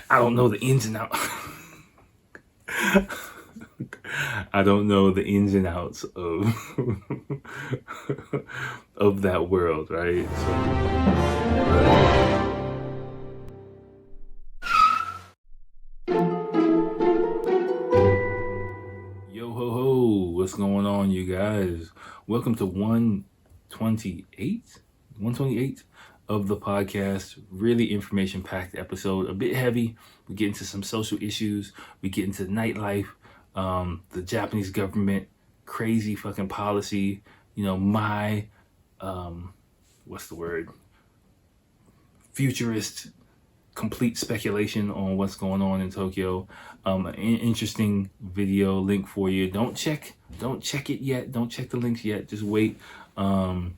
I don't know the ins and outs. I don't know the ins and outs of of that world, right? Yo ho ho, what's going on, you guys? Welcome to 128 of the podcast. Really information packed episode, a bit heavy. We get into some social issues, we get into nightlife, the Japanese government, crazy fucking policy, my what's the word? Futurist complete speculation on what's going on in Tokyo. An interesting video link for you. Don't check it yet. Don't check the links yet. Just wait. Some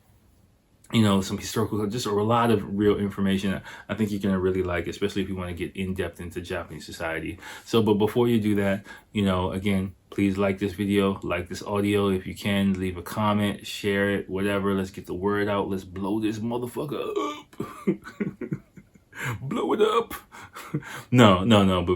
historical, just a lot of real information I think you're going to really like, especially if you want to get in depth into Japanese society. So, but before you do that, again, please like this video, like this audio. If you can, leave a comment, share it, whatever. Let's get the word out. Let's blow this motherfucker up. Blow it up. No.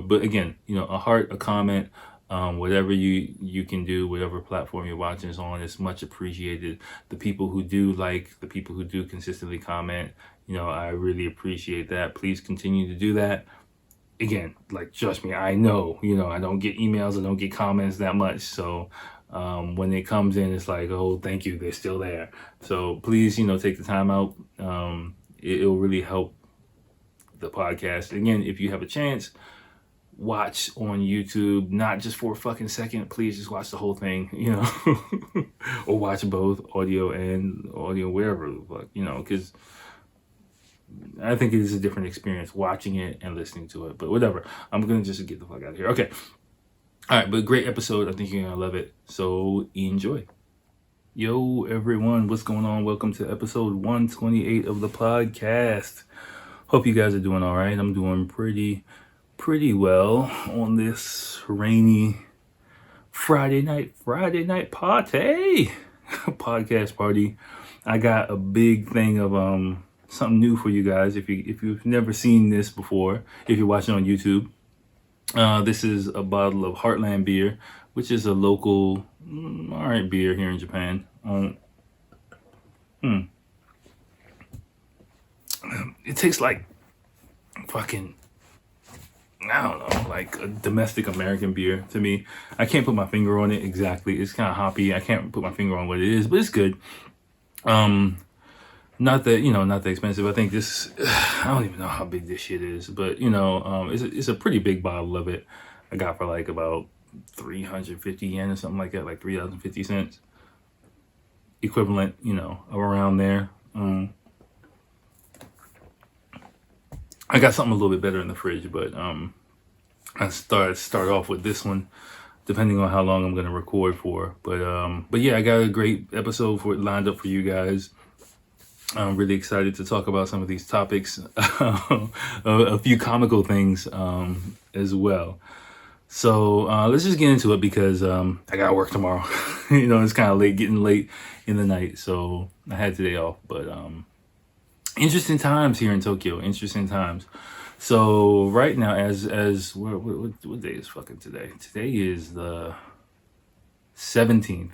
But again, a heart, a comment, whatever you can do, whatever platform you're watching is on, is much appreciated. The people who do like, the people who do consistently comment, I really appreciate that. Please continue to do that. Again, like, trust me, I know, I don't get emails, I don't get comments that much. So when it comes in, it's like, oh, thank you, they're still there. So please, take the time out. It'll really help the podcast. Again, if you have a chance, watch on YouTube, not just for a fucking second. Please just watch the whole thing, or watch both audio and audio, wherever, because I think it is a different experience watching it and listening to it. But whatever, I'm gonna just get the fuck out of here. Okay, all right, but great episode. I think you're gonna love it. So enjoy. Yo, everyone, what's going on? Welcome to episode 128 of the podcast. Hope you guys are doing all right. I'm doing pretty well on this rainy Friday night party, podcast party. I got a big thing of something new for you guys. If you've never seen this before, if you're watching on YouTube, this is a bottle of Heartland beer, which is a local, all right, beer here in Japan. It tastes like fucking, I don't know, like a domestic American beer to me. I can't put my finger on it exactly. It's kind of hoppy. I can't put my finger on what it is, but it's good. Not that expensive. I think this, I don't even know how big this shit is, but it's a pretty big bottle of it. I got for like about 350 yen or something like that, like 3,050 cents equivalent, around there. I got something a little bit better in the fridge, but I start off with this one, depending on how long I'm gonna record for. But yeah, I got a great episode for it lined up for you guys. I'm really excited to talk about some of these topics, a few comical things as well. So let's just get into it, because I gotta work tomorrow. It's kind of getting late in the night, so I had today off. But interesting times here in Tokyo. Interesting times. So right now, as what day is fucking today? Today is the 17th.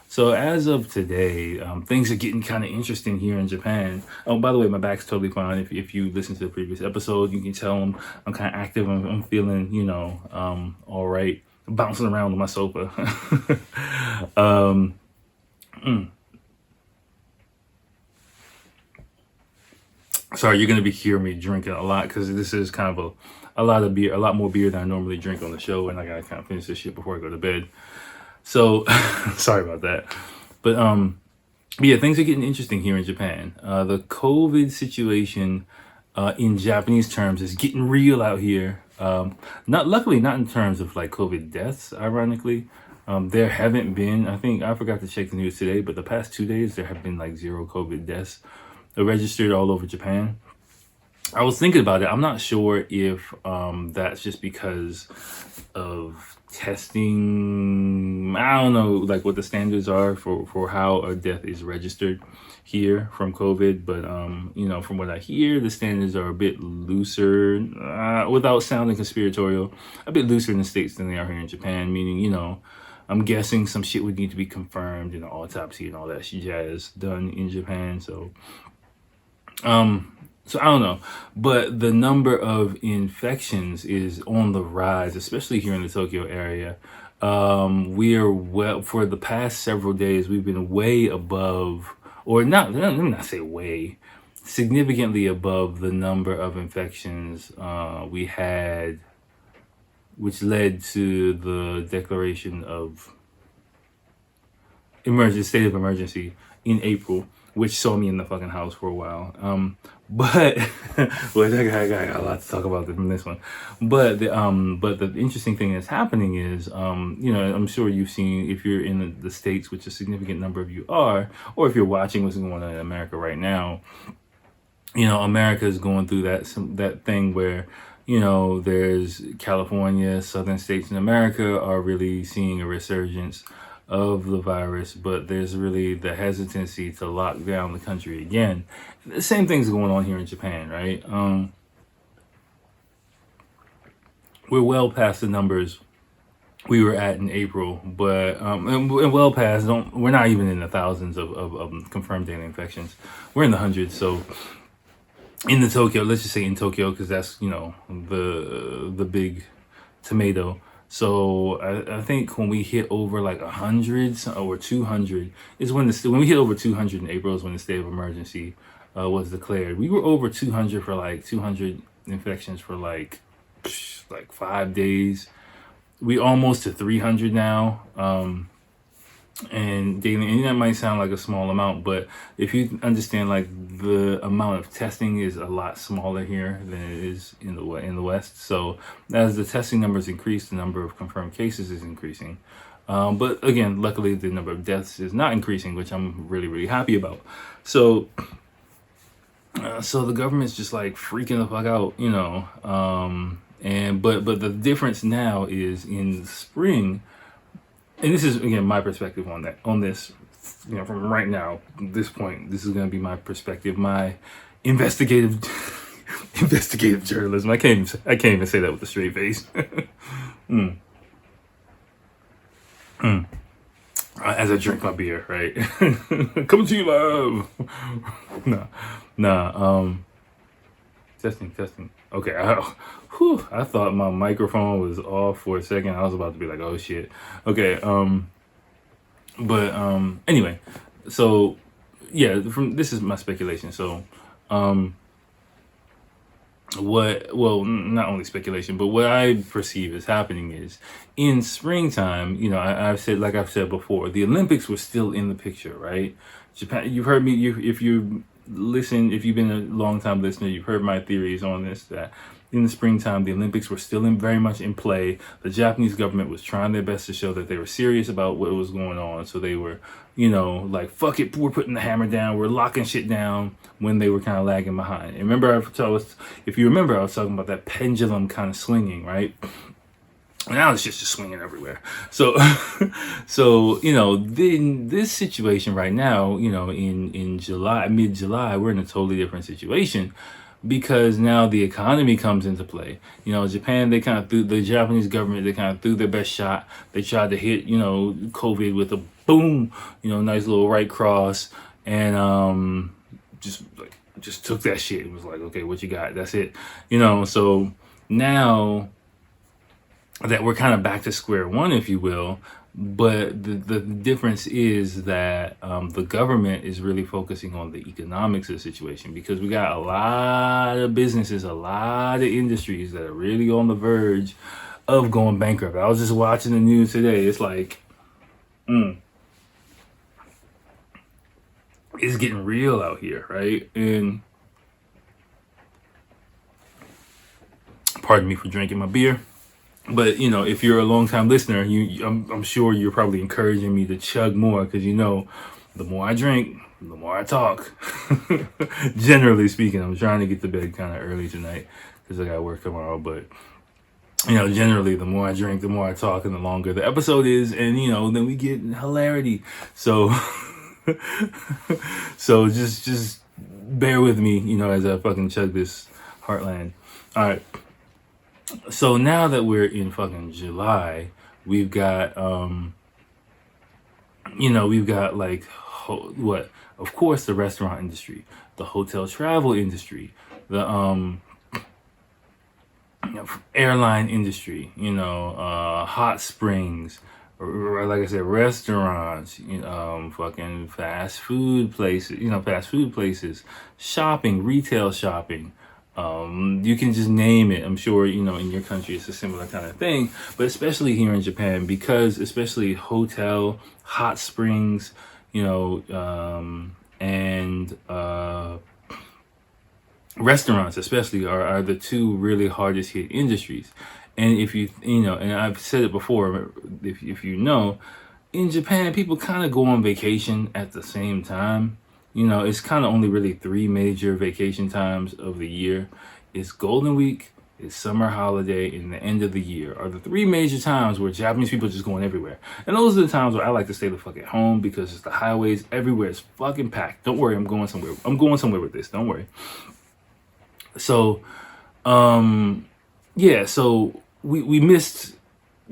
So as of today, things are getting kind of interesting here in Japan. Oh, by the way, my back's totally fine. If you listen to the previous episode, you can tell I'm kind of active. I'm feeling, all right. I'm bouncing around on my sofa. Sorry, you're gonna be hearing me drinking a lot, because this is kind of a lot of beer, a lot more beer than I normally drink on the show, and I gotta kind of finish this shit before I go to bed. So sorry about that. But yeah, things are getting interesting here in Japan. The COVID situation in Japanese terms is getting real out here. Luckily not in terms of like COVID deaths, ironically. There haven't been, I forgot to check the news today, but the past 2 days there have been like 0 COVID deaths registered all over Japan. I was thinking about it. I'm not sure if that's just because of testing. I don't know, like what the standards are for how a death is registered here from COVID. But from what I hear, the standards are a bit looser, without sounding conspiratorial, a bit looser in the States than they are here in Japan. Meaning, I'm guessing some shit would need to be confirmed, autopsy and all that jazz done in Japan. So I don't know, but the number of infections is on the rise, especially here in the Tokyo area. We are for the past several days, we've been way above, or not, let me not say way, significantly above the number of infections we had, which led to the declaration of state of emergency in April, which saw me in the fucking house for a while. But well, I got a lot to talk about from this one. But the interesting thing that's happening is, I'm sure you've seen, if you're in the States, which a significant number of you are, or if you're watching what's going on in America right now, America is going through that thing where, there's California, southern states in America are really seeing a resurgence of the virus, but there's really the hesitancy to lock down the country again. The same thing's going on here in Japan, right? We're well past the numbers we were at in April, but and well past. We're not even in the thousands of confirmed daily infections. We're in the hundreds. So in the Tokyo, let's just say in Tokyo, because that's the big tomato. So I think when we hit over like 100 or 200 is when we hit over 200 in April is when the state of emergency was declared. We were over 200 for like 200 infections for like 5 days. We almost to 300 now. And daily, and that might sound like a small amount, but if you understand, like, the amount of testing is a lot smaller here than it is in the West. So as the testing numbers increase, the number of confirmed cases is increasing. But again, luckily the number of deaths is not increasing, which I'm really, really happy about. So the government's just like freaking the fuck out, but the difference now is in the spring. And this is, again, my perspective on this, from right now, this point, this is going to be my perspective, my investigative journalism. I can't even say that with a straight face. As I drink my beer, right? Coming to you live. Nah. Testing. Okay. I thought my microphone was off for a second. I was about to be like, oh shit. Okay. Anyway, so yeah, this is my speculation. So, not only speculation, but what I perceive is happening is in springtime, I've said before, the Olympics were still in the picture, right? Japan, you've heard me, if you've been a long time listener, you've heard my theories on this, that in the springtime, the Olympics were still very much in play. The Japanese government was trying their best to show that they were serious about what was going on. So they were, like, fuck it, we're putting the hammer down, we're locking shit down, when they were kind of lagging behind. And remember, if you remember, I was talking about that pendulum kind of swinging, right? Now it's just swinging everywhere. So, then this situation right now, in July, mid-July, we're in a totally different situation, because now the economy comes into play. Japan, the Japanese government, they kind of threw their best shot. They tried to hit, COVID with a boom, nice little right cross, and just took that shit. It was like, okay, what you got? That's it. So now that we're kind of back to square one, if you will. But the difference is that the government is really focusing on the economics of the situation, because we got a lot of businesses, a lot of industries that are really on the verge of going bankrupt. I was just watching the news today. It's like, it's getting real out here, right? And pardon me for drinking my beer. But, if you're a long-time listener, I'm sure you're probably encouraging me to chug more, because, the more I drink, the more I talk. Generally speaking, I'm trying to get to bed kind of early tonight because I got to work tomorrow. But generally, the more I drink, the more I talk, and the longer the episode is, and then we get hilarity. So, so just bear with me, as I fucking chug this Heartland. All right. So now that we're in fucking July, we've got we've got like what? Of course, the restaurant industry, the hotel travel industry, the airline industry, hot springs, or like I said, restaurants, fucking fast food places, shopping, retail shopping. You can just name it. I'm sure, in your country it's a similar kind of thing, but especially here in Japan, because especially hotel, hot springs, and restaurants especially are the two really hardest hit industries. And if and I've said it before, if in Japan, people kind of go on vacation at the same time. It's kind of only really three major vacation times of the year. It's Golden Week, it's summer holiday, and the end of the year are the three major times where Japanese people are just going everywhere. And those are the times where I like to stay the fuck at home, because it's the highways everywhere. It's fucking packed. Don't worry, I'm going somewhere. I'm going somewhere with this. Don't worry. So, so we missed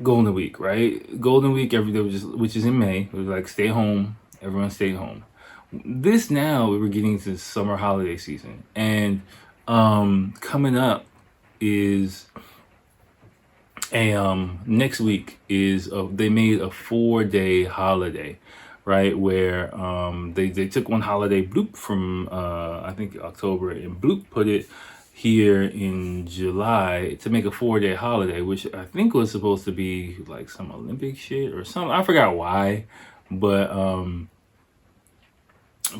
Golden Week, right? Golden Week every day, which is in May. It was like stay home. Everyone stayed home. This now we're getting to summer holiday season, and coming up is next week is they made a 4-day holiday, right? Where they took one holiday bloop from I think October, and bloop put it here in July to make a 4-day holiday, which I think was supposed to be like some Olympic shit or something. I forgot why, but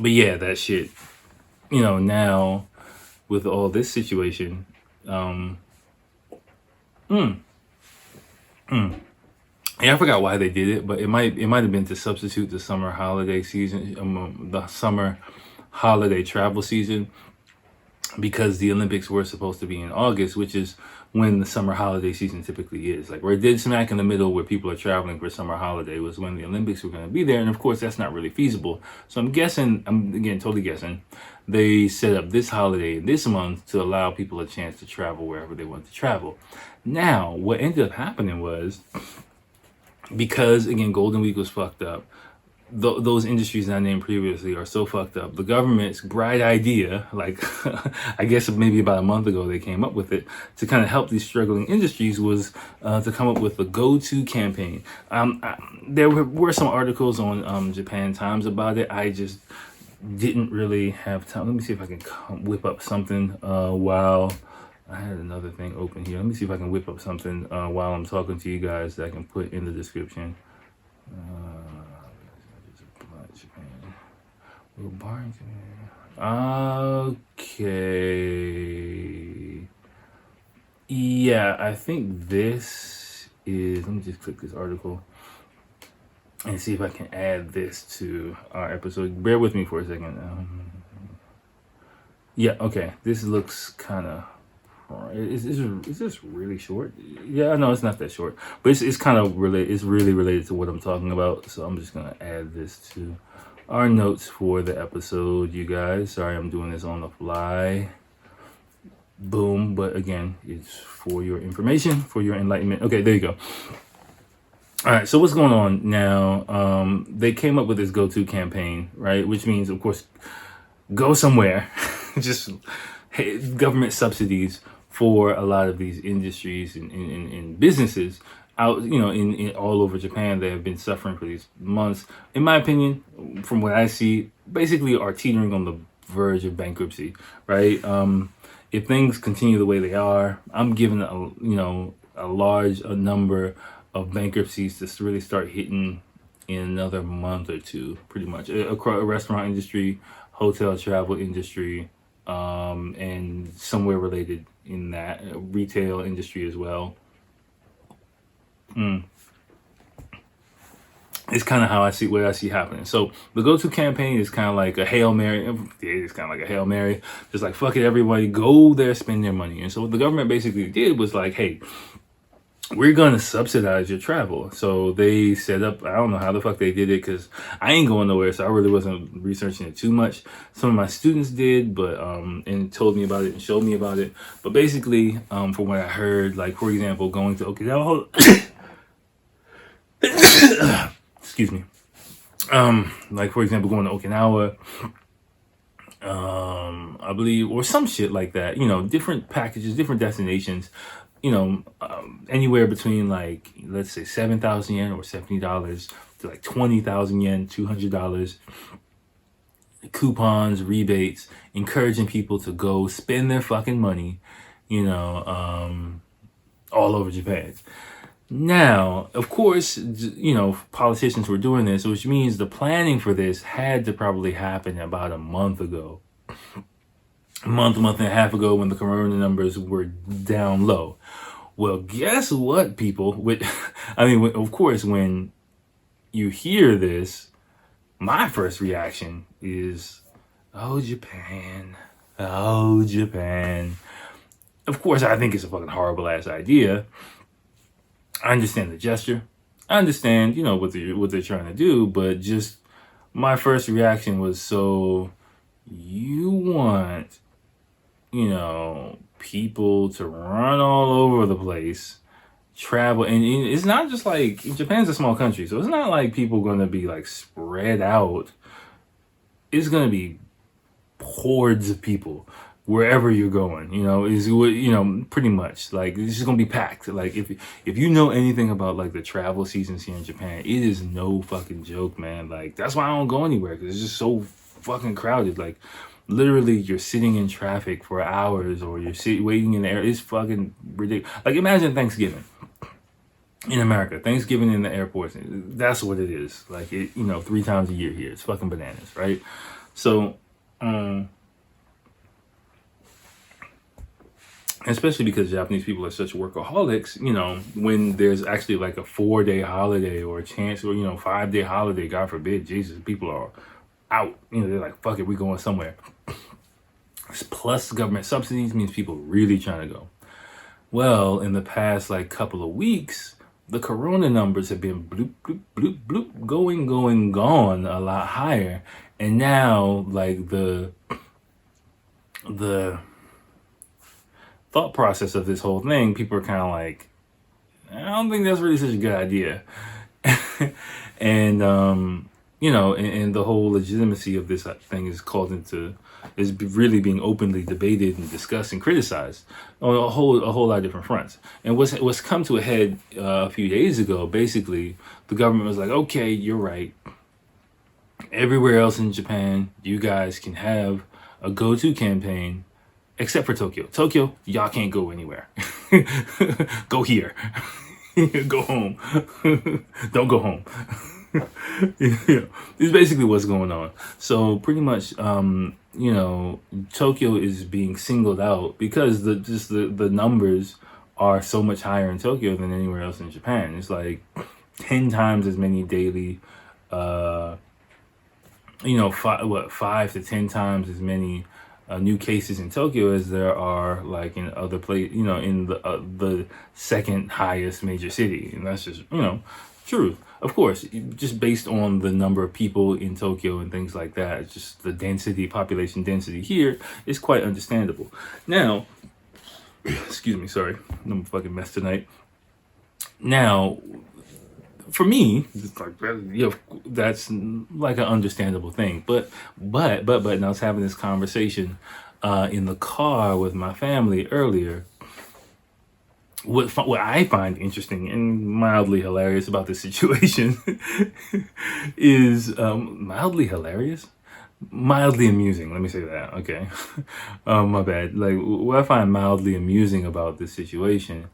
yeah, that shit. Now with all this situation, yeah, I forgot why they did it, but it might have been to substitute the summer holiday season, the summer holiday travel season, because the Olympics were supposed to be in August, which is when the summer holiday season typically is. Like, we're dead smack in the middle where people are traveling for summer holiday was when the Olympics were going to be there. And of course, that's not really feasible. So I'm again, totally guessing, they set up this holiday this month to allow people a chance to travel wherever they want to travel. Now, what ended up happening was, because again, Golden Week was fucked up, those industries I named previously are so fucked up. The government's bright idea, like I guess maybe about a month ago they came up with it, to kind of help these struggling industries, was to come up with a go-to campaign. There were some articles on Japan Times about it. I just didn't really have time. Let me see if I can whip up something while I had another thing open here. Let me see if I can whip up something while I'm talking to you guys that I can put in the description. Okay. Yeah, I think this is, let me just click this article and see if I can add this to our episode. Bear with me for a second. Yeah, okay. This looks kind of, is this really short? Yeah, no, it's not that short, but it's kind of related. It's really related to what I'm talking about. So I'm just gonna add this to our notes for the episode, you guys. Sorry, I'm doing this on the fly. Boom. But again, it's for your information, for your enlightenment. Okay, there you go. All right, so what's going on now? They came up with this go-to campaign, right? Which means, of course, go somewhere. Just government subsidies for a lot of these industries and businesses out, in all over Japan that have been suffering for these months. In my opinion, from what I see, basically are teetering on the verge of bankruptcy, right? If things continue the way they are, I'm giving a large number of bankruptcies to really start hitting in another month or two, pretty much across restaurant industry, hotel travel industry, and somewhere related in that retail industry as well. It's kind of how I see what I see happening. So the go-to campaign is kind of like a Hail Mary. It's kind of like a Hail Mary. Just like, fuck it, everybody go there, spend their money. And so what the government basically did was like, hey, we're going to subsidize your travel. So they set up, I don't know how the fuck they did it, because I ain't going nowhere, so I really wasn't researching it too much. Some of my students did, but and told me about it and showed me about it. But basically, from what I heard, like, for example, going to Okinawa, excuse me, like, for example, going to Okinawa, I believe, or some shit like that, you know, different packages, different destinations, you know, anywhere between, like, let's say 7,000 yen or $70 to like 20,000 yen, $200, coupons, rebates, encouraging people to go spend their fucking money, you know, all over Japan. Now, of course, you know, politicians were doing this, which means the planning for this had to probably happen about a month ago. Month and a half ago, when the corona numbers were down low. Well, guess what, people? Of course, when you hear this, my first reaction is, oh, Japan. Oh, Japan. Of course, I think it's a fucking horrible ass idea. I understand the gesture. I understand, you know, what they're trying to do, but just my first reaction was, so you want, you know, people to run all over the place, travel, and it's not just like, Japan's a small country, so it's not like people going to be like spread out. It's going to be hordes of people wherever you're going, you know, pretty much like it's just gonna be packed. Like if you know anything about like the travel seasons here in Japan, it is no fucking joke, man. Like that's why I don't go anywhere, because it's just so fucking crowded. Like literally you're sitting in traffic for hours, or you're waiting in the air. It's fucking ridiculous. Like imagine Thanksgiving in America, Thanksgiving in the airports. That's what it is. Like it, you know, 3 times a year here. It's fucking bananas, right? So especially because Japanese people are such workaholics, you know, when there's actually like a 4-day holiday or a chance, or, you know, 5-day holiday, God forbid, Jesus, people are out, you know, they're like, fuck it, we're going somewhere. Plus government subsidies means people really trying to go. Well, in the past like couple of weeks, the corona numbers have been bloop, bloop, bloop, bloop, going, gone a lot higher. And now like the thought process of this whole thing, people are kind of like, I don't think that's really such a good idea. And you know, and the whole legitimacy of this thing is really being openly debated and discussed and criticized on a whole lot of different fronts. And what's come to a head a few days ago, basically the government was like, okay, you're right, everywhere else in Japan you guys can have a go-to campaign, except for Tokyo. Tokyo, y'all can't go anywhere. Go here. Go home. Don't go home. Yeah, it's basically what's going on. So pretty much, you know, Tokyo is being singled out because the numbers are so much higher in Tokyo than anywhere else in Japan. It's like 10 times as many daily, you know, 5 to 10 times as many new cases in Tokyo as there are like in other places, you know, in the second highest major city. And that's just, you know, true. Of course, just based on the number of people in Tokyo and things like that, it's just the population density here is quite understandable. Now, excuse me, sorry, I'm a fucking mess tonight. Now, for me, it's like, you know, that's like an understandable thing. But and I was having this conversation in the car with my family earlier. What I find interesting and mildly hilarious about this situation is mildly hilarious, mildly amusing. Let me say that. Okay, my bad. Like what I find mildly amusing about this situation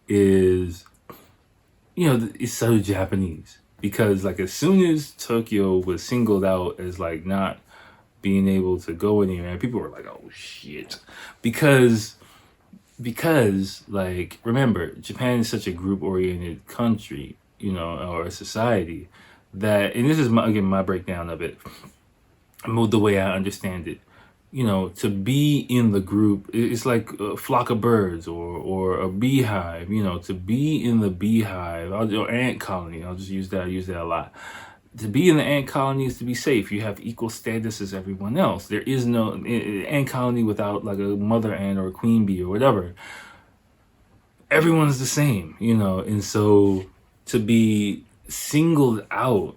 is, you know, it's so Japanese, because like as soon as Tokyo was singled out as like not being able to go anywhere, people were like, oh shit, because like remember, Japan is such a group oriented country, you know, or a society, that, and this is again my breakdown of it, the way I understand it. To be in the group, it's like a flock of birds or a beehive. To be in the beehive, or ant colony. I'll just use that. I use that a lot. To be in the ant colony is to be safe. You have equal status as everyone else. There is no ant colony without like a mother ant or a queen bee or whatever. Everyone's the same, and so to be singled out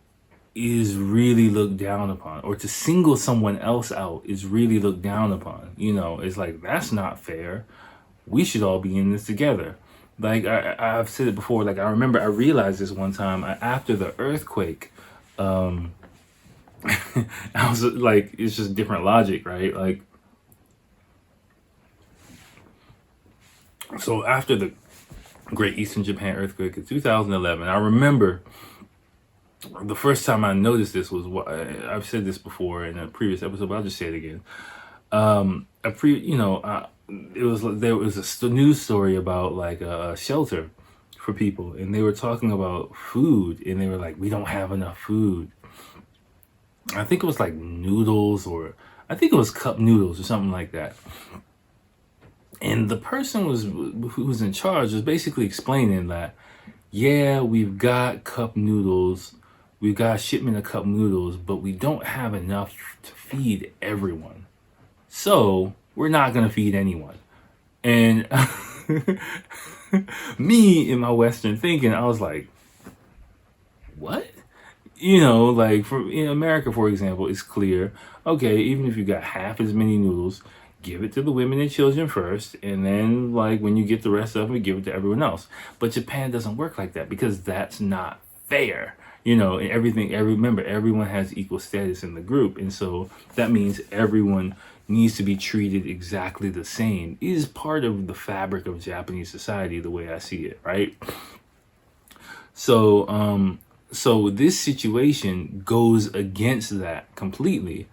is really looked down upon, or to single someone else out is really looked down upon. It's like, that's not fair. We should all be in this together. Like I've said it before. Like I remember I realized this one time after the earthquake. I was like, it's just different logic, right? Like, so after the Great Eastern Japan earthquake in 2011, I remember the first time I noticed this was what I've said this before in a previous episode, but I'll just say it again. It was there was a news story about like a shelter for people, and they were talking about food, and they were like, we don't have enough food. I think it was like noodles, or I think it was cup noodles or something like that. And the person who was in charge was basically explaining that, yeah, we've got cup noodles, we've got a shipment of cup noodles, but we don't have enough to feed everyone. So we're not going to feed anyone. And me in my Western thinking, I was like, what? Like in America, for example, it's clear, okay, even if you got half as many noodles, give it to the women and children first, and then like when you get the rest of them, give it to everyone else. But Japan doesn't work like that, because that's not fair. Remember, everyone has equal status in the group, and so that means everyone needs to be treated exactly the same. It is part of the fabric of Japanese society, the way I see it, right? So this situation goes against that completely,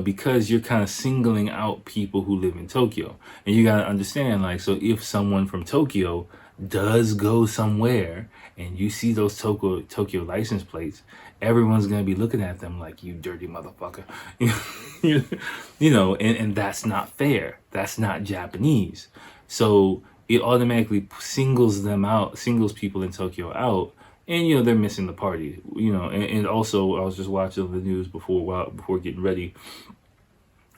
because you're kind of singling out people who live in Tokyo. And you got to understand, like, so if someone from Tokyo does go somewhere and you see those Tokyo license plates, everyone's going to be looking at them like, you dirty motherfucker. And that's not fair. That's not Japanese. So it automatically singles people in Tokyo out. And they're missing the party. And also I was just watching the news before getting ready.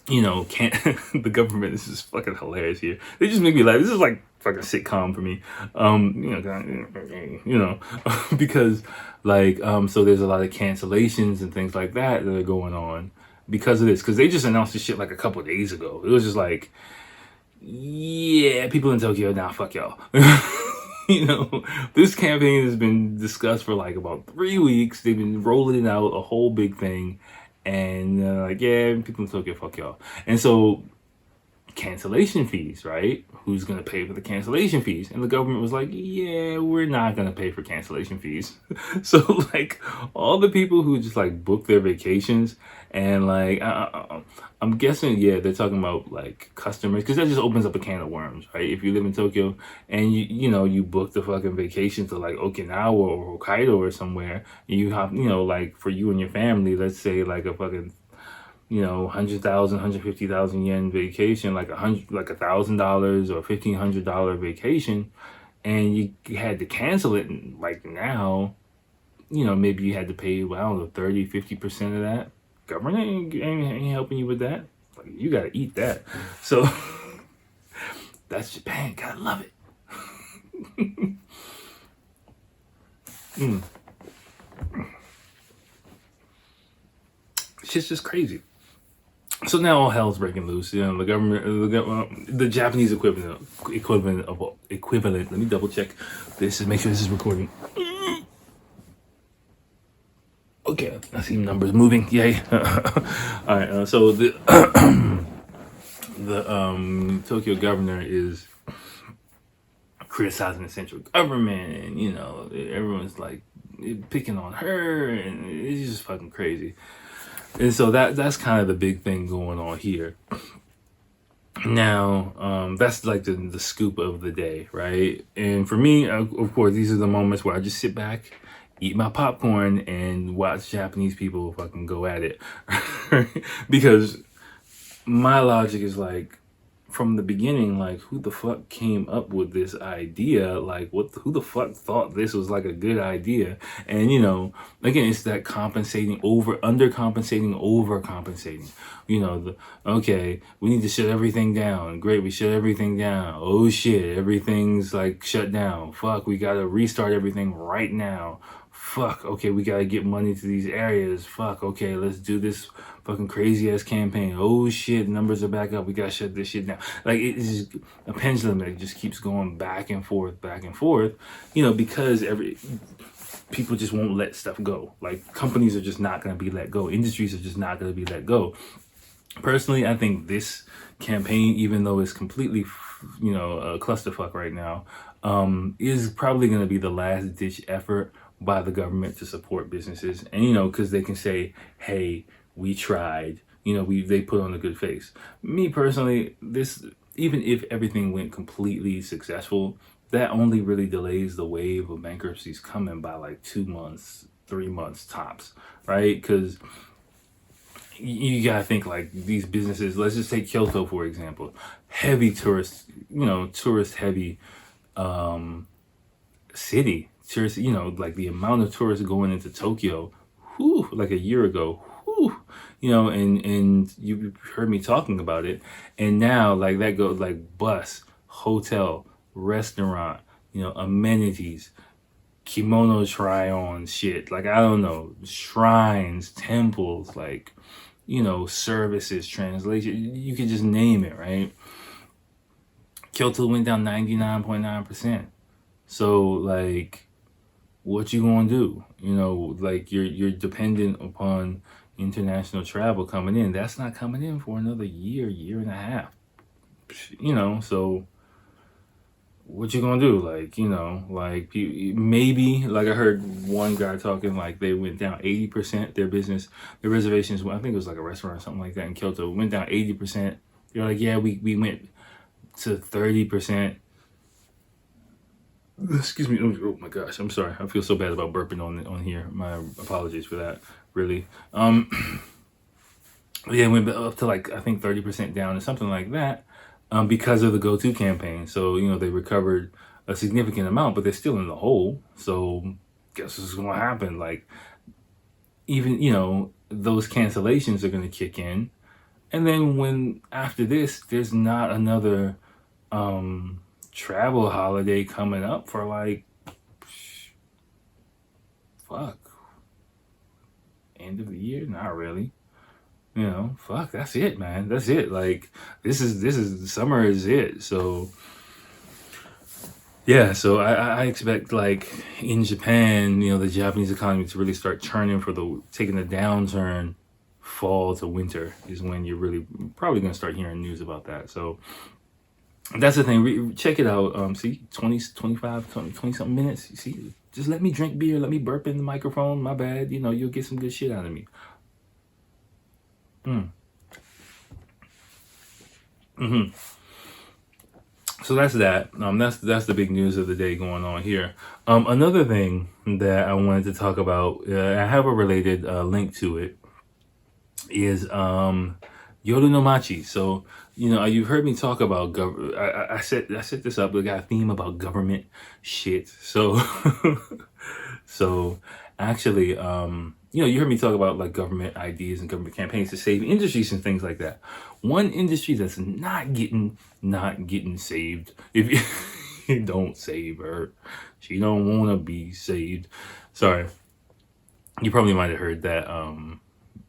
The government, this is fucking hilarious here. They just make me laugh. This is like fucking sitcom for me. Because like so there's a lot of cancellations and things like that are going on because of this. Because they just announced this shit like a couple of days ago. It was just like, yeah, people in Tokyo now, fuck y'all. This campaign has been discussed for like about 3 weeks. They've been rolling it out, a whole big thing. And like, yeah, people in Tokyo, fuck y'all. And so cancellation fees, right? Who's going to pay for the cancellation fees? And the government was like, yeah, we're not going to pay for cancellation fees. So like all the people who just like book their vacations and like, I'm guessing, yeah, they're talking about like customers, because that just opens up a can of worms, right? If you live in Tokyo and you book the fucking vacation to like Okinawa or Hokkaido or somewhere, and you have, like for you and your family, let's say like a fucking 100,000, 150,000 yen vacation, like $1,000 or $1,500 vacation, and you had to cancel it. And like now, maybe you had to pay, I don't know, 30, 50% of that. Government ain't helping you with that. Like, you gotta eat that. So that's Japan. Gotta love it. Shit's just crazy. So now all hell's breaking loose. The government, the Japanese equivalent. Let me double check this and make sure this is recording. Okay, I see numbers moving. Yay! All right. So the Tokyo governor is criticizing the central government, and everyone's like picking on her, and it's just fucking crazy. And so that's kind of the big thing going on here. Now, that's like the scoop of the day, right? And for me, of course, these are the moments where I just sit back, eat my popcorn and watch Japanese people fucking go at it. Because my logic is like, from the beginning, like, who the fuck came up with this idea? Like, who the fuck thought this was like a good idea? And again, it's that undercompensating, overcompensating. Okay, we need to shut everything down. Great, we shut everything down. Oh shit, everything's like shut down. Fuck, we gotta restart everything right now. Fuck, okay, we gotta get money to these areas. Fuck, okay, let's do this fucking crazy ass campaign. Oh shit, numbers are back up. We gotta shut this shit down. Like, it's just a pendulum that just keeps going back and forth, because people just won't let stuff go. Like, companies are just not gonna be let go. Industries are just not gonna be let go. Personally, I think this campaign, even though it's completely, a clusterfuck right now, is probably going to be the last ditch effort by the government to support businesses. And, because they can say, hey, we tried, they put on a good face. Me personally, even if everything went completely successful, that only really delays the wave of bankruptcies coming by like 2 months, 3 months tops, right? Because you gotta think, like, these businesses, let's just take Kyoto for example, heavy tourist heavy city. Tourist, like the amount of tourists going into Tokyo, like a year ago, and you heard me talking about it, and now like that goes like bus, hotel, restaurant, amenities, kimono try on shit, like, I don't know, shrines, temples, like, services, translation, you can just name it, right? Kyoto went down 99.9%. So, like, what you gonna do? Like, you're dependent upon international travel coming in. That's not coming in for another year and a half. So what you gonna do? Like, maybe, like, I heard one guy talking, like, they went down 80%, their reservations, I think it was like a restaurant or something like that in Kyoto, went down 80%. They're like, yeah, we went to 30%. Excuse me. Oh my gosh, I'm sorry. I feel so bad about burping on here. My apologies for that, really. Yeah, went up to like, I think 30% down or something like that, because of the GoTo campaign. So, they recovered a significant amount, but they're still in the hole. So guess what's going to happen? Like, even, those cancellations are going to kick in. And then when after this, there's not another travel holiday coming up for like, fuck, end of the year? Not really. Fuck, that's it, man. That's it. Like, this is summer is it. So yeah, so I expect, like, in Japan, the Japanese economy to really start turning taking the downturn. Fall to winter is when you're really probably going to start hearing news about that. So that's the thing. Check it out. See, 20 something minutes. You see, just let me drink beer. Let me burp in the microphone. My bad. You'll get some good shit out of me. So that's that. That's the big news of the day going on here. Another thing that I wanted to talk about, I have a related link to it, is Youre no Machi. So, you've heard me talk about I set this up. We got a theme about government shit. So, so actually, you heard me talk about, like, government ideas and government campaigns to save industries and things like that. One industry that's not getting saved, if you don't save her, she don't want to be saved. Sorry, you probably might have heard that.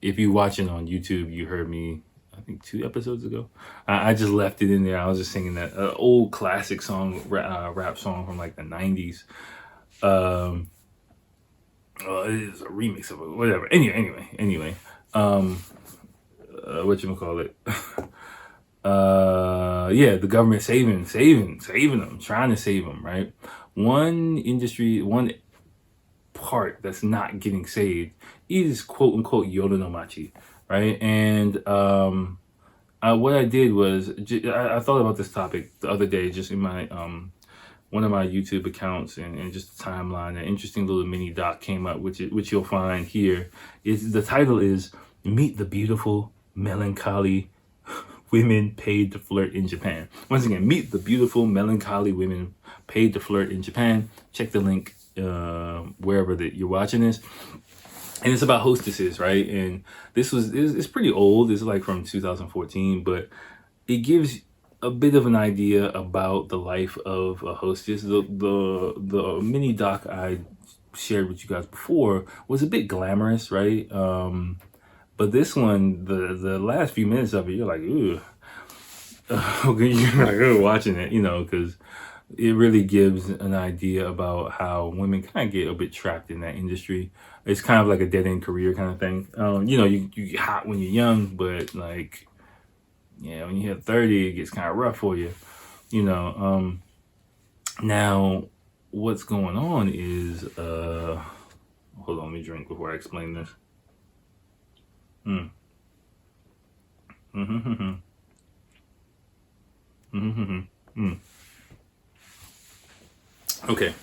If you're watching on YouTube, you heard me, I think 2 episodes ago. I just left it in there. I was just singing that old classic song, rap song from like the 90s. It is a remix of it, whatever. Anyway. Whatchamacallit? Yeah, the government saving them, trying to save them, right? One industry, one part that's not getting saved is quote unquote Youre no Machi, right? And what I did was, I thought about this topic the other day, just in my one of my YouTube accounts and just the timeline, an interesting little mini doc came up, which you'll find here. The title is "Meet the Beautiful Melancholy Women Paid to Flirt in Japan." Once again, meet the beautiful melancholy women paid to flirt in Japan. Check the link wherever that you're watching this. And it's about hostesses, right? And it's pretty old. It's like from 2014, but it gives a bit of an idea about the life of a hostess. The mini doc I shared with you guys before was a bit glamorous, right? But this one, the last few minutes of it, you're like, ooh, you're like, ooh, watching it, because it really gives an idea about how women kind of get a bit trapped in that industry. It's kind of like a dead end career kind of thing. You get hot when you're young, but like, yeah, when you hit 30, it gets kind of rough for you, Now, what's going on is, hold on, let me drink before I explain this. Okay.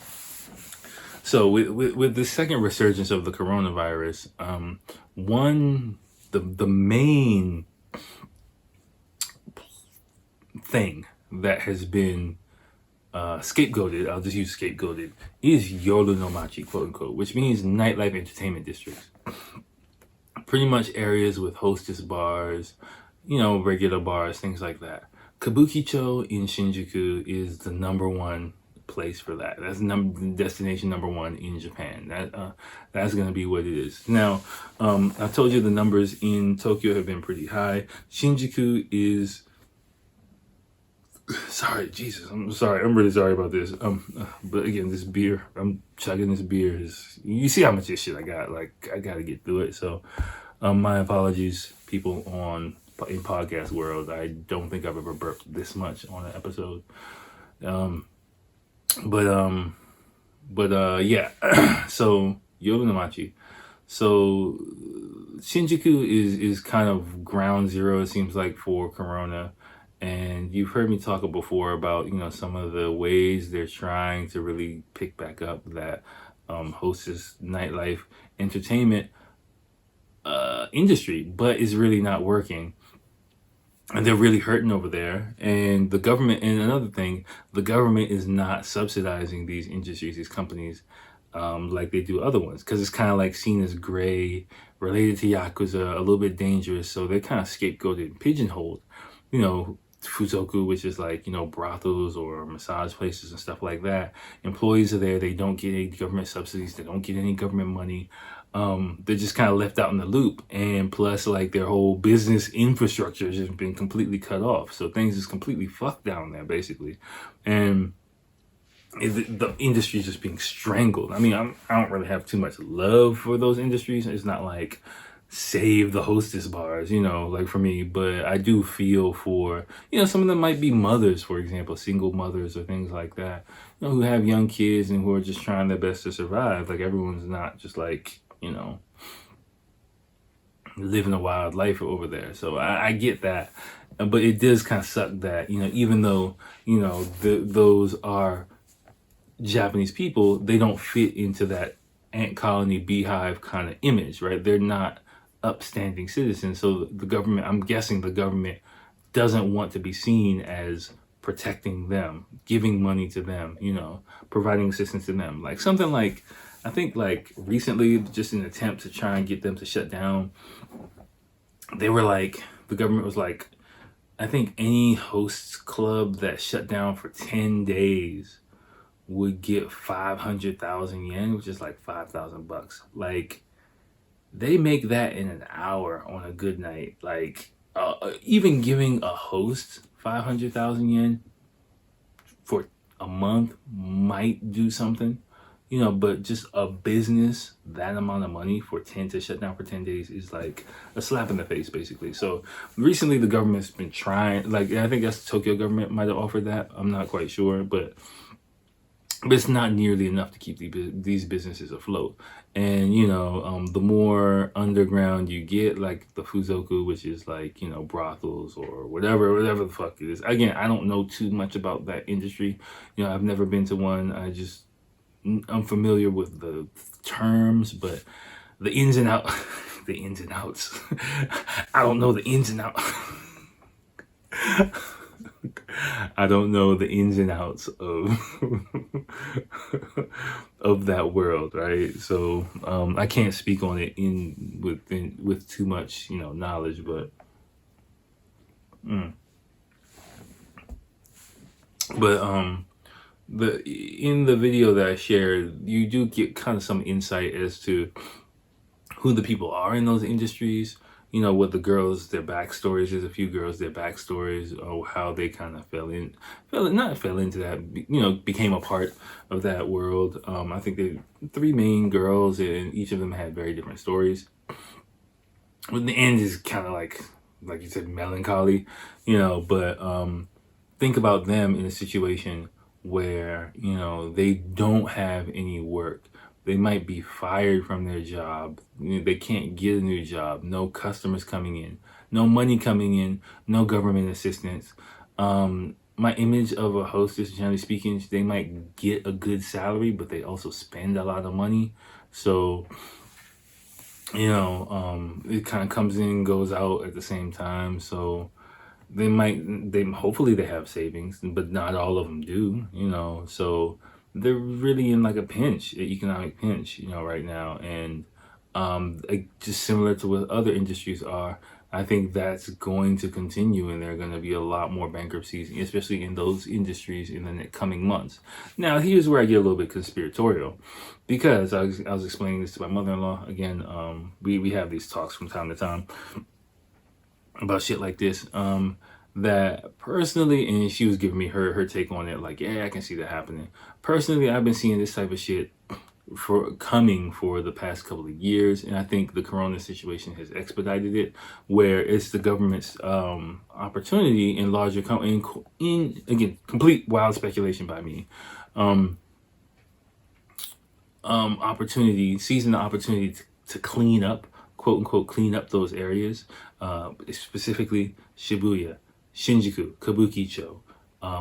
So with the second resurgence of the coronavirus, the main thing that has been scapegoated, I'll just use scapegoated, is Yoru no Machi, quote unquote, which means nightlife entertainment districts. Pretty much areas with hostess bars, regular bars, things like that. Kabukicho in Shinjuku is the number one place for that. That's destination number one in Japan. That's going to be what it is. Now, I told you the numbers in Tokyo have been pretty high. Shinjuku is... Sorry, Jesus, I'm sorry. I'm really sorry about this. But again, this beer, I'm chugging this beer. You see how much this shit I got. Like, I got to get through it. So, my apologies, people in podcast world. I don't think I've ever burped this much on an episode. Yeah. So Yoru no Machi. So Shinjuku is kind of ground zero, it seems like, for Corona. And you've heard me talk before about, some of the ways they're trying to really pick back up that hostess nightlife entertainment industry, but it's really not working. And they're really hurting over there. And the government, and another thing, the government is not subsidizing these industries, these companies, like they do other ones, because it's kind of like seen as gray, related to Yakuza, a little bit dangerous. So they're kind of scapegoated and pigeonholed. Fuzoku, which is like, brothels or massage places and stuff like that. Employees are there. They don't get any government subsidies. They don't get any government money. They're just kind of left out in the loop. And plus, like, their whole business infrastructure has just been completely cut off. So things is completely fucked down there, basically. And the industry is just being strangled. I mean, I don't really have too much love for those industries. It's not like save the hostess bars, like for me, but I do feel for, some of them might be mothers, for example, single mothers or things like that, who have young kids and who are just trying their best to survive. Like, everyone's not just like, living a wild life over there. So I get that. But it does kind of suck that, even though, those are Japanese people, they don't fit into that ant colony beehive kind of image, right? They're not upstanding citizens. So the government, I'm guessing the government doesn't want to be seen as protecting them, giving money to them, providing assistance to them. Like something like, I think like recently, just in an attempt to try and get them to shut down, they were like, the government was like, I think any hosts club that shut down for 10 days would get 500,000 yen, which is like $5,000. Like, they make that in an hour on a good night. Like, even giving a host 500,000 yen for a month might do something, but just a business, that amount of money to shut down for 10 days is like a slap in the face, basically. So recently the government's been trying, like, I think that's the Tokyo government might have offered that. I'm not quite sure, but but it's not nearly enough to keep these businesses afloat. And the more underground you get, like the fuzoku, which is like brothels or whatever the fuck it is. Again, I don't know too much about that industry. I've never been to one. I'm familiar with the terms, but the ins and out, the ins and outs. I don't know the ins and outs. I don't know the ins and outs of of that world, right? So I can't speak on it with too much knowledge, but in the video that I shared, you do get kind of some insight as to who the people are in those industries. What the girls, their backstories. There's a few girls, their backstories, or how they kind of fell into that, became a part of that world. I think the three main girls, and each of them had very different stories. But the end is kind of like you said, melancholy, but think about them in a situation where, they don't have any work. They might be fired from their job. They can't get a new job. No customers coming in. No money coming in. No government assistance. My image of a hostess, generally speaking, they might get a good salary, but they also spend a lot of money. So, it kind of comes in, goes out at the same time. So hopefully they have savings, but not all of them do, so they're really in like a pinch, an economic pinch, right now. And just similar to what other industries are, I think that's going to continue, and there are going to be a lot more bankruptcies, especially in those industries in the coming months. Now, here's where I get a little bit conspiratorial, because I was explaining this to my mother-in-law. Again, we have these talks from time to time about shit like this. That personally, and she was giving me her take on it, like, yeah, I can see that happening. Personally, I've been seeing this type of shit for the past couple of years, and I think the corona situation has expedited it, where it's the government's opportunity in larger in again, complete wild speculation by me, seizing the opportunity to clean up, quote unquote, clean up those areas, specifically Shibuya, Shinjuku, Kabukicho.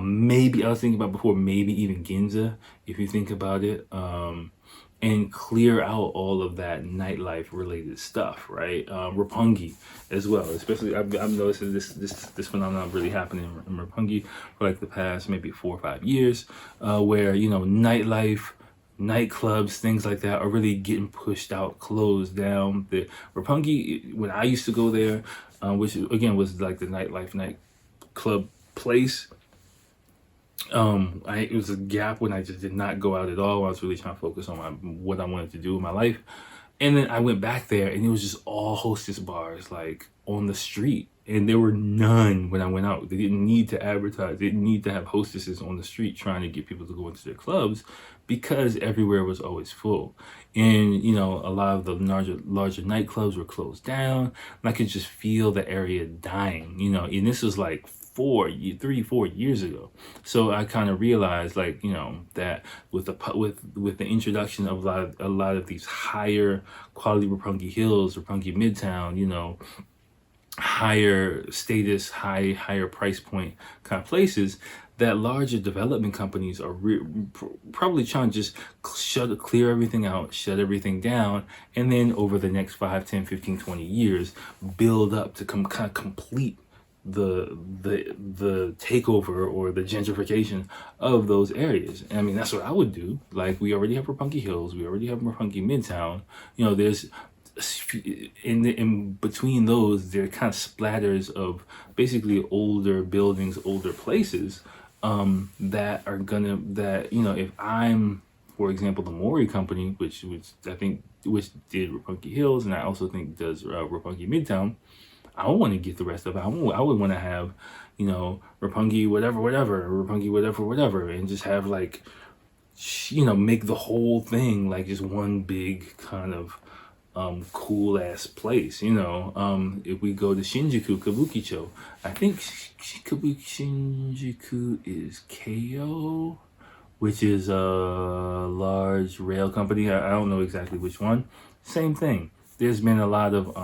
Maybe I was thinking about before, maybe even Ginza, if you think about it, and clear out all of that nightlife related stuff, right? Roppongi as well, especially I've noticed this phenomenon really happening in Roppongi for like the past maybe 4 or 5 years, where nightlife, nightclubs, things like that are really getting pushed out, closed down. The Roppongi, when I used to go there, which again was like the nightlife nightclub place, it was a gap when I just did not go out at all. I was really trying to focus on what I wanted to do in my life. And then I went back there, and it was just all hostess bars, like on the street. And there were none when I went out. They didn't need to advertise. They didn't need to have hostesses on the street trying to get people to go into their clubs, because everywhere was always full. And, a lot of the larger nightclubs were closed down. And I could just feel the area dying, and this was like 3, 4 years ago. So I kind of realized, like, that with the introduction of a lot of these higher quality Roppongi Hills, Roppongi Midtown, higher status, higher price point kind of places, that larger development companies are probably trying to just clear everything out, shut everything down, and then over the next 5, 10, 15, 20 years, build up to kind of complete the takeover or the gentrification of those areas. And I mean, that's what I would do. Like, we already have Roppongi Hills, we already have Roppongi Midtown. There's in between those, there are kind of splatters of basically older buildings, older places, that if I'm, for example, the Mori company, which did Roppongi Hills, and I also think does Roppongi Midtown, I don't want to get the rest of it. I would want to have, Roppongi whatever, Roppongi whatever, and just have like, make the whole thing like just one big kind of cool ass place. If we go to Shinjuku, Kabukicho, I think Shinjuku is Keio, which is a large rail company. I don't know exactly which one. Same thing. There's been a lot of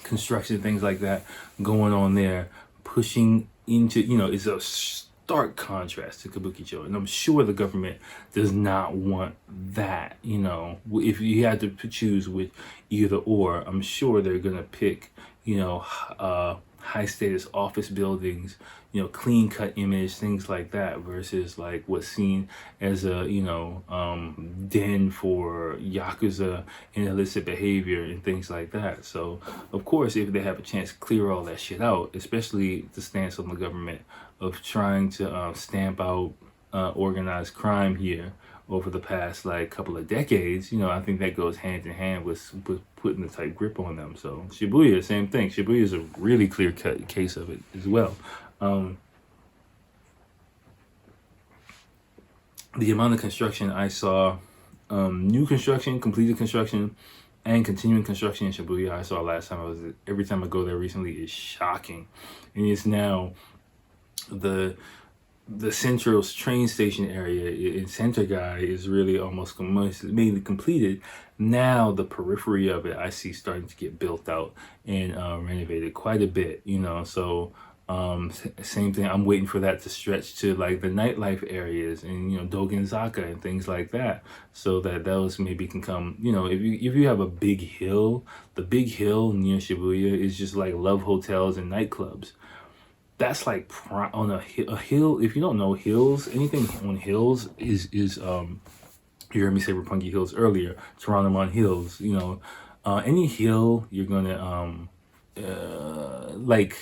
construction, things like that going on there, pushing into, it's a stark contrast to Kabukicho. And I'm sure the government does not want that, if you had to choose with either or, I'm sure they're going to pick, high status office buildings, clean cut image, things like that, versus like what's seen as a, den for Yakuza and illicit behavior and things like that. So, of course, if they have a chance to clear all that shit out, especially the stance on the government of trying to stamp out organized crime here over the past like couple of decades, I think that goes hand in hand with putting the tight grip on them. So Shibuya, same thing. Shibuya is a really clear cut case of it as well. The amount of construction I saw, new construction, completed construction, and continuing construction in Shibuya I saw last time every time I go there recently is shocking. And it's now the central train station area in Sentergai is really almost mainly completed. Now the periphery of it I see starting to get built out and renovated quite a bit, so same thing, I'm waiting for that to stretch to like the nightlife areas and Dogenzaka and things like that, so that those maybe can come, if you have a big hill, the big hill near Shibuya is just like love hotels and nightclubs. That's like on a hill. If you don't know hills, anything on hills is you heard me say Roppongi Hills earlier, Toronto Hills, any hill you're gonna like,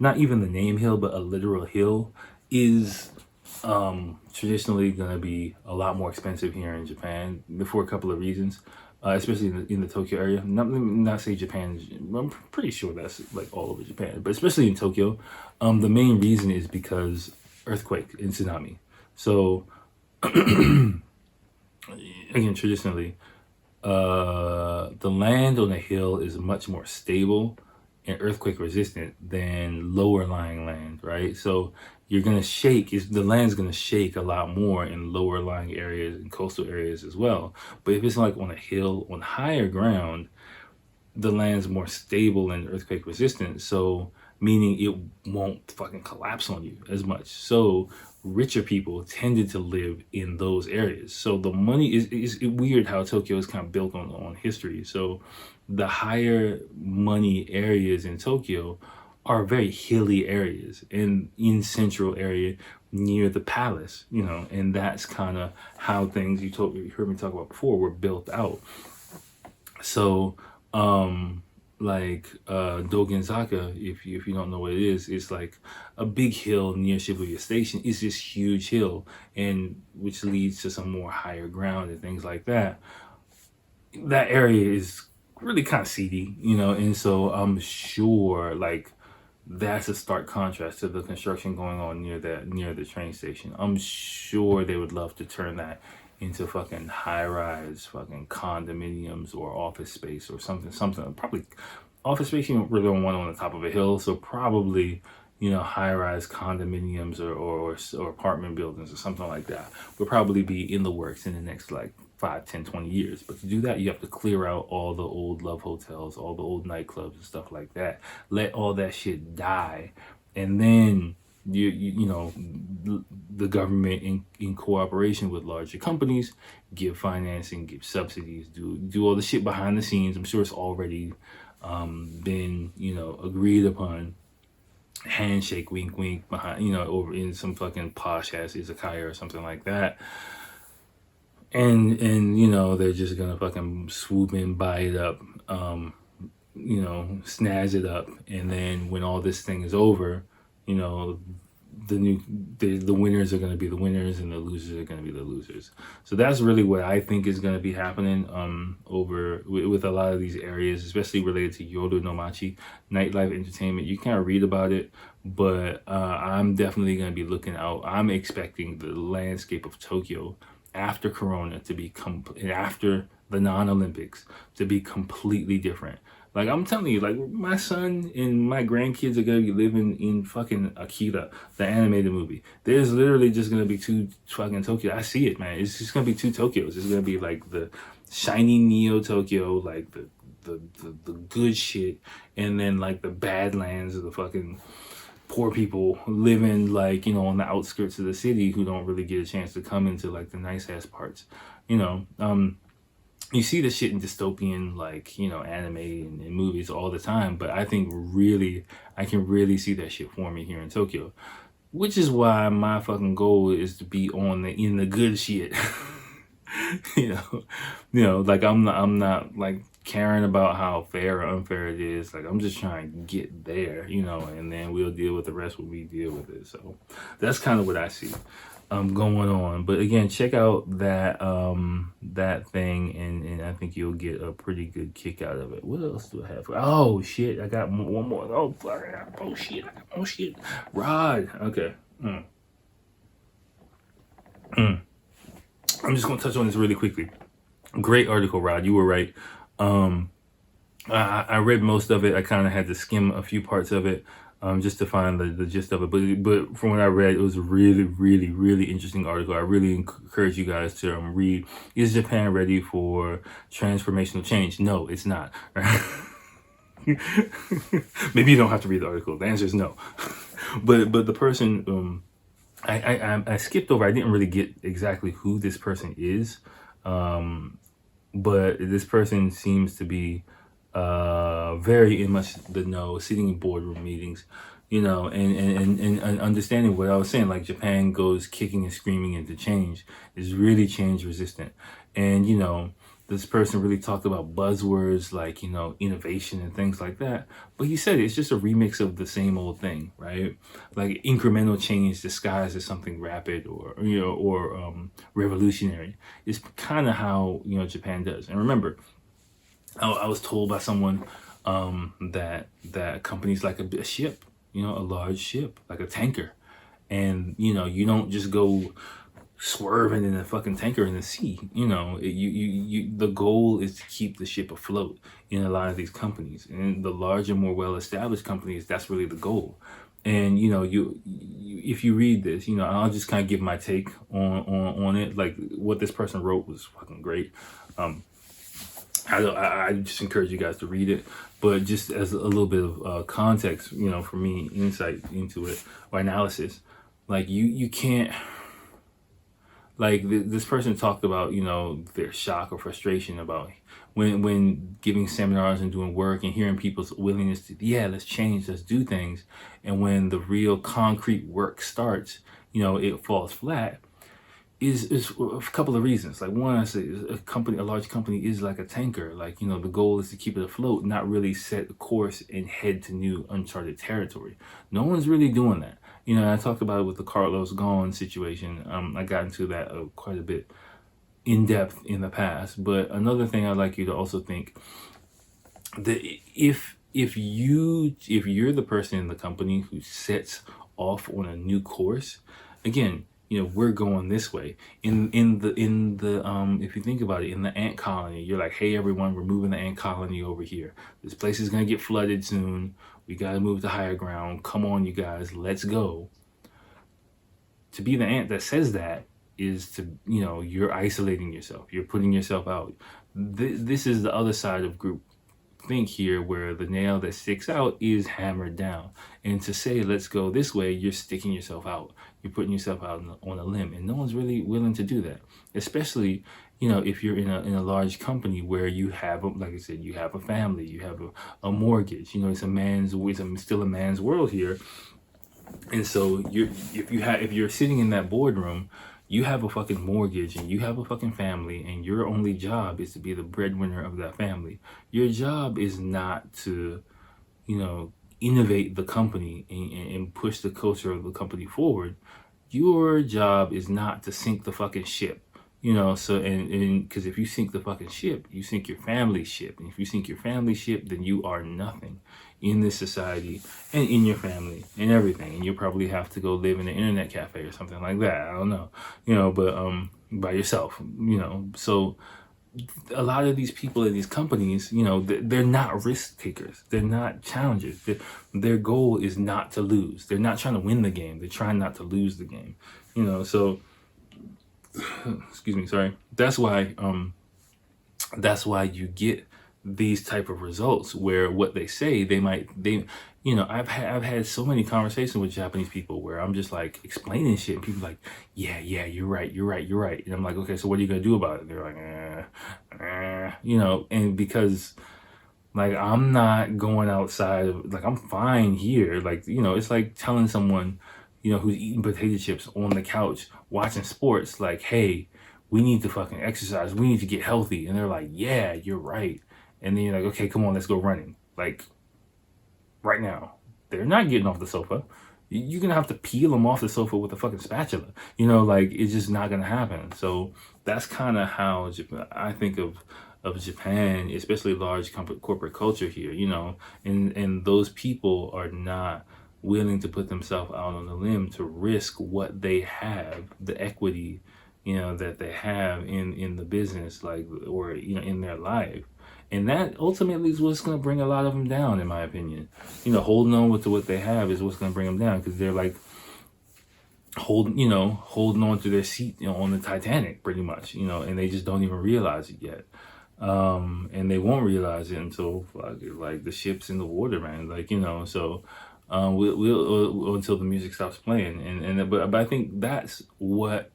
not even the name hill, but a literal hill is traditionally gonna be a lot more expensive here in Japan for a couple of reasons. Especially in the Tokyo area. Let me not say Japan. I'm pretty sure that's like all over Japan, but especially in Tokyo, the main reason is because earthquake and tsunami. So again, traditionally, the land on a hill is much more stable and earthquake resistant than lower lying land, right? So you're gonna shake, the land's gonna shake a lot more in lower lying areas and coastal areas as well. But if it's like on a hill, on higher ground, the land's more stable and earthquake resistant. So meaning it won't fucking collapse on you as much. So richer people tended to live in those areas. So the money is weird how Tokyo is kind of built on history. So the higher money areas in Tokyo are very hilly areas and in central area near the palace, and that's kind of how things you heard me talk about before were built out. So like Dogenzaka, if you don't know what it is, it's like a big hill near Shibuya Station. It's this huge hill, and which leads to some more higher ground and things like that. That area is really kind of seedy, and so I'm sure like that's a stark contrast to the construction going on near the train station. I'm sure they would love to turn that into fucking high-rise fucking condominiums or office space or something. Probably office space, you don't really want on the top of a hill, so probably high-rise condominiums or apartment buildings or something like that would probably be in the works in the next like 5, 10, 20 years. But to do that, you have to clear out all the old love hotels, all the old nightclubs and stuff like that. Let all that shit die. And then the government in cooperation with larger companies give financing, give subsidies, do all the shit behind the scenes. I'm sure it's already been agreed upon. Handshake, wink, wink, behind over in some fucking posh ass izakaya or something like that. And they're just gonna fucking swoop in, buy it up, snaz it up, and then when all this thing is over, the winners are gonna be the winners and the losers are gonna be the losers. So that's really what I think is gonna be happening over with a lot of these areas, especially related to Youre no Machi, nightlife entertainment. You can't read about it, but I'm definitely gonna be looking out. I'm expecting the landscape of Tokyo after Corona to be after the non-Olympics to be completely different. Like, I'm telling you, like, my son and my grandkids are gonna be living in fucking Akira, the animated movie. There's literally just gonna be 2 fucking Tokyo. I see it, man. It's just gonna be 2 Tokyos. It's gonna be like the shiny Neo Tokyo, like the good shit, and then like the Badlands of the fucking poor people living, like, you know, on the outskirts of the city, who don't really get a chance to come into like the nice ass parts, you know. You see this shit in dystopian, like, you know, anime and movies all the time, but I think really, I can really see that shit forming here in Tokyo, which is why my fucking goal is to be in the good shit. you know, like, I'm not like caring about how fair or unfair it is. Like, I'm just trying to get there, you know, and then we'll deal with the rest when we deal with it. So that's kind of what I see going on. But again, check out that that thing, and I think you'll get a pretty good kick out of it. What else do I have? Oh shit, I got one more. Oh fuck, I got more shit. I got more shit. Rod. Okay. I'm just gonna touch on this really quickly. Great article, Rod. You were right. I read most of it. I kind of had to skim a few parts of it just to find the gist of it. But from what I read, it was a really, really, really interesting article. I really encourage you guys to read. Is Japan ready for transformational change? No, it's not. Maybe you don't have to read the article. The answer is no. but the person, I skipped over. I didn't really get exactly who this person is. But this person seems to be very much the know, sitting in boardroom meetings, you know, and understanding what I was saying. Like, Japan goes kicking and screaming into change, is really change resistant. And, you know, this person really talked about buzzwords like, you know, innovation and things like that. But he said it's just a remix of the same old thing, right? Like, incremental change disguised as something rapid or, you know, or revolutionary is kind of how, you know, Japan does. And remember, I was told by someone that companies like a ship, you know, a large ship, like a tanker. And, you know, you don't just go swerving in a fucking tanker in the sea. You know, the goal is to keep the ship afloat in a lot of these companies. And the larger, more well-established companies, that's really the goal. And, you know, you if you read this, you know, I'll just kind of give my take on it. Like, what this person wrote was fucking great. I just encourage you guys to read it, but just as a little bit of context, you know, for me, insight into it or analysis, like, you can't, like, this person talked about, you know, their shock or frustration about when giving seminars and doing work and hearing people's willingness to, yeah, let's change, let's do things, and when the real concrete work starts, you know, it falls flat. Is a couple of reasons. Like, one, I say a large company is like a tanker. Like, you know, the goal is to keep it afloat, not really set a course and head to new uncharted territory. No one's really doing that. You know, I talked about it with the Carlos Ghosn situation. I got into that quite a bit in depth in the past. But another thing I'd like you to also think, that if you're the person in the company who sets off on a new course, again, you know, we're going this way. In the if you think about it, in the ant colony, you're like, hey everyone, we're moving the ant colony over here. This place is gonna get flooded soon. We gotta move to higher ground. Come on, you guys, let's go. To be the ant that says that is to, you know, you're isolating yourself. You're putting yourself out. This is the other side of group think here, where the nail that sticks out is hammered down. And to say let's go this way, you're sticking yourself out. You're putting yourself out on a limb, and no one's really willing to do that. Especially, you know, if you're in a large company where you have, like I said, you have a family, you have a mortgage. You know, it's still a man's world here. And so if you're sitting in that boardroom, you have a fucking mortgage and you have a fucking family, and your only job is to be the breadwinner of that family. Your job is not to, you know, innovate the company and push the culture of the company forward. Your job is not to sink the fucking ship. You know, so, and because if you sink the fucking ship, you sink your family's ship. And if you sink your family's ship, then you are nothing in this society and in your family and everything. And you'll probably have to go live in an internet cafe or something like that. I don't know, you know, but by yourself, you know. So a lot of these people in these companies, you know, they're not risk takers. They're not challengers. Their goal is not to lose. They're not trying to win the game. They're trying not to lose the game. You know, so excuse me, sorry. That's why you get these type of results where what they say you know, I've had so many conversations with Japanese people where I'm just like explaining shit and people like, yeah, you're right, and I'm like, okay, so what are you gonna do about it? They're like, you know, and because like I'm not going outside of, like, I'm fine here, like, you know, it's like telling someone, you know, who's eating potato chips on the couch watching sports, like, hey, we need to fucking exercise, we need to get healthy, and they're like, yeah, you're right, and then you're like, okay, come on, let's go running, like, right now. They're not getting off the sofa. You're gonna have to peel them off the sofa with a fucking spatula, you know, like, it's just not gonna happen. So that's kind of how I think of Japan, especially large corporate culture here, you know, and those people are not willing to put themselves out on the limb to risk what they have, the equity, you know, that they have in the business, like, or, you know, in their life. And that ultimately is what's going to bring a lot of them down, in my opinion. You know, holding on to what they have is what's going to bring them down, because they're like holding on to their seat, you know, on the Titanic, pretty much, you know, and they just don't even realize it yet. And they won't realize it until like the ship's in the water, man. Like, you know, so we'll until the music stops playing, but I think that's what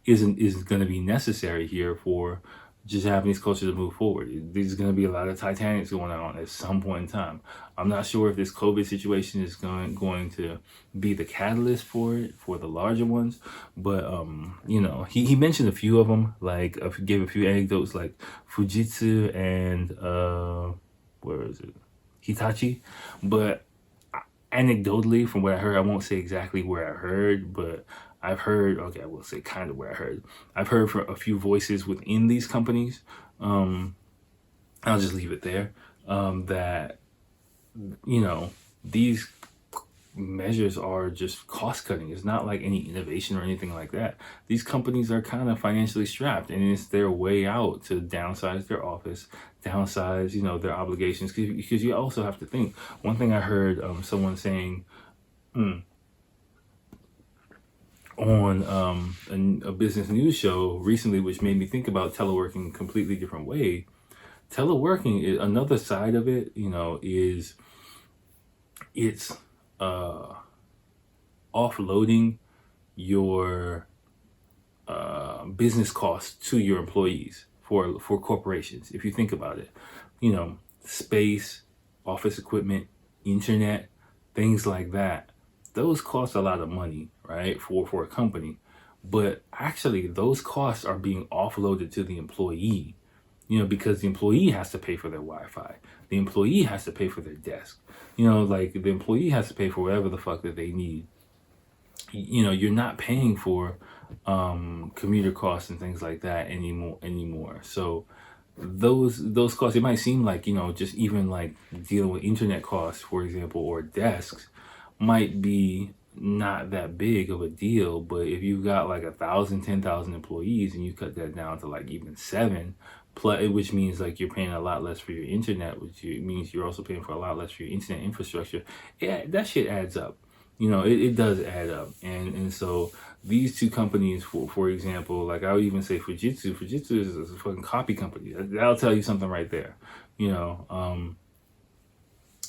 is going to be necessary here for just Japanese culture to move forward. There's going to be a lot of Titanics going on at some point in time. I'm not sure if this COVID situation is going to be the catalyst for it, for the larger ones, but you know, he mentioned a few of them, like gave a few anecdotes, like Fujitsu and where is it, Hitachi, but anecdotally, from what I heard, I won't say exactly where I heard, but I've heard, okay, I will say kind of where I heard. I've heard from a few voices within these companies. I'll just leave it there. That, you know, these measures are just cost cutting. It's not like any innovation or anything like that. These companies are kind of financially strapped, and it's their way out to downsize their office, downsize, you know, their obligations. Because you also have to think. One thing I heard someone saying on a business news show recently, which made me think about teleworking a completely different way. Teleworking is another side of it, you know, is it's offloading your business costs to your employees for corporations. If you think about it, you know, space, office equipment, internet, things like that, those cost a lot of money, right, for a company. But actually, those costs are being offloaded to the employee, you know, because the employee has to pay for their Wi-Fi. The employee has to pay for their desk. You know, like, the employee has to pay for whatever the fuck that they need. You know, you're not paying for commuter costs and things like that anymore. So those costs, it might seem like, you know, just even like dealing with internet costs, for example, or desks, might be not that big of a deal. But if you've got like 1,000, 10,000 employees, and you cut that down to like even 7, which means like you're paying a lot less for your internet, which means you're also paying for a lot less for your internet infrastructure. Yeah, that shit adds up. You know, it does add up. And so these two companies, for example, like I would even say Fujitsu is a fucking copy company. That'll tell you something right there. You know,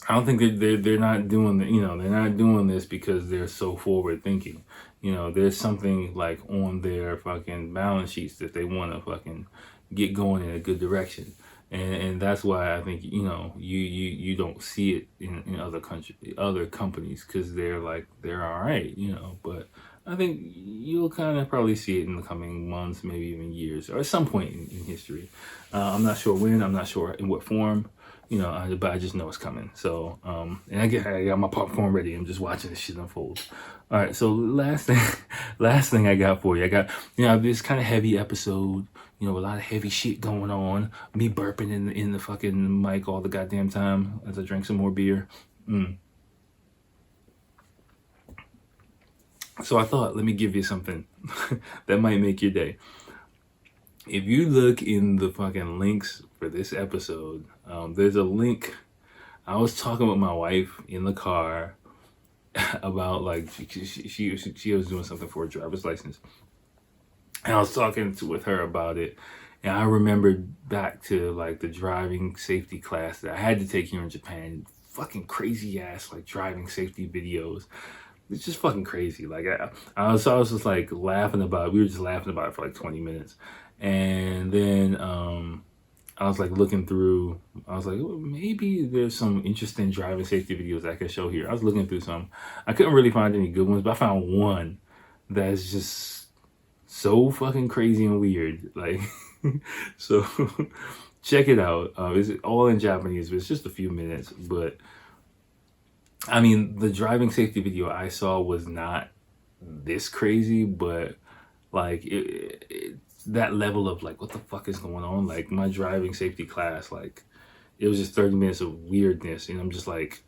I don't think they're not doing the, you know, they're not doing this because they're so forward thinking. You know, there's something like on their fucking balance sheets that they want to fucking get going in a good direction. And that's why I think, you know, you don't see it in other companies, because they're all right, you know. But I think you'll kind of probably see it in the coming months, maybe even years, or at some point in history. I'm not sure when, I'm not sure in what form, you know, but I just know it's coming. So, and I got my popcorn ready. I'm just watching this shit unfold. All right, so last thing I got for you. I got, you know, this kind of heavy episode, you know, a lot of heavy shit going on. Me burping in the fucking mic all the goddamn time as I drink some more beer. So I thought, let me give you something that might make your day. if you look in the fucking links for this episode, there's a link. I was talking with my wife in the car about like she was doing something for a driver's license, and I was talking with her about it, and I remembered back to like the driving safety class that I had to take here in Japan. Fucking crazy ass like driving safety videos. It's just fucking crazy. Like I was just like laughing about it. We were just laughing about it for like 20 minutes, and then I was like looking through. I was like, oh, maybe there's some interesting driving safety videos I could show here. I was looking through some. I couldn't really find any good ones, but I found one that's just so fucking crazy and weird. Like, so check it out. It's all in Japanese, but it's just a few minutes. But I mean, the driving safety video I saw was not this crazy, but like that level of like, what the fuck is going on? Like my driving safety class, like it was just 30 minutes of weirdness, and I'm just like,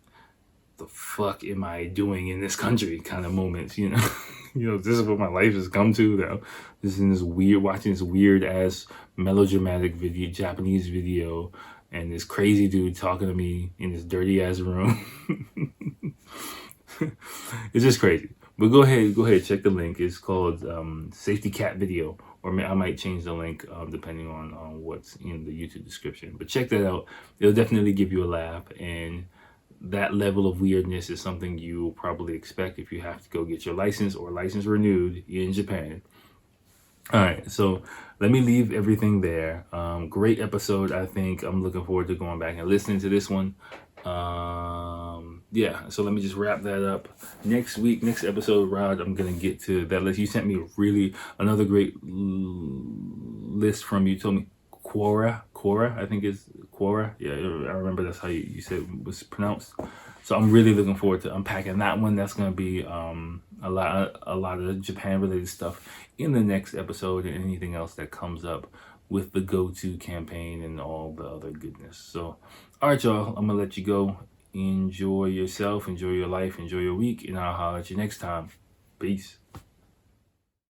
the fuck am I doing in this country? Kind of moments, you know. This is what my life has come to. Though, this is in this weird, watching this weird ass melodramatic video, Japanese video, and this crazy dude talking to me in this dirty ass room. It's just crazy. But go ahead, check the link. It's called Safety Cat Video, or I might change the link depending on what's in the YouTube description. But check that out. It'll definitely give you a laugh, and that level of weirdness is something you'll probably expect if you have to go get your license or license renewed in Japan. All right, so let me leave everything there. Great episode, I think. I'm looking forward to going back and listening to this one. Yeah, so let me just wrap that up. Next episode, Rod, I'm gonna get to that list. You sent me another great list from you. Told me Quora, I think it's Quora. Yeah, I remember that's how you said it was pronounced. So I'm really looking forward to unpacking that one. That's gonna be a lot of Japan related stuff in the next episode, and anything else that comes up with the GoTo campaign and all the other goodness. So, all right, y'all, I'm gonna let you go. Enjoy yourself, enjoy your life, enjoy your week, and I'll holler at you next time. Peace.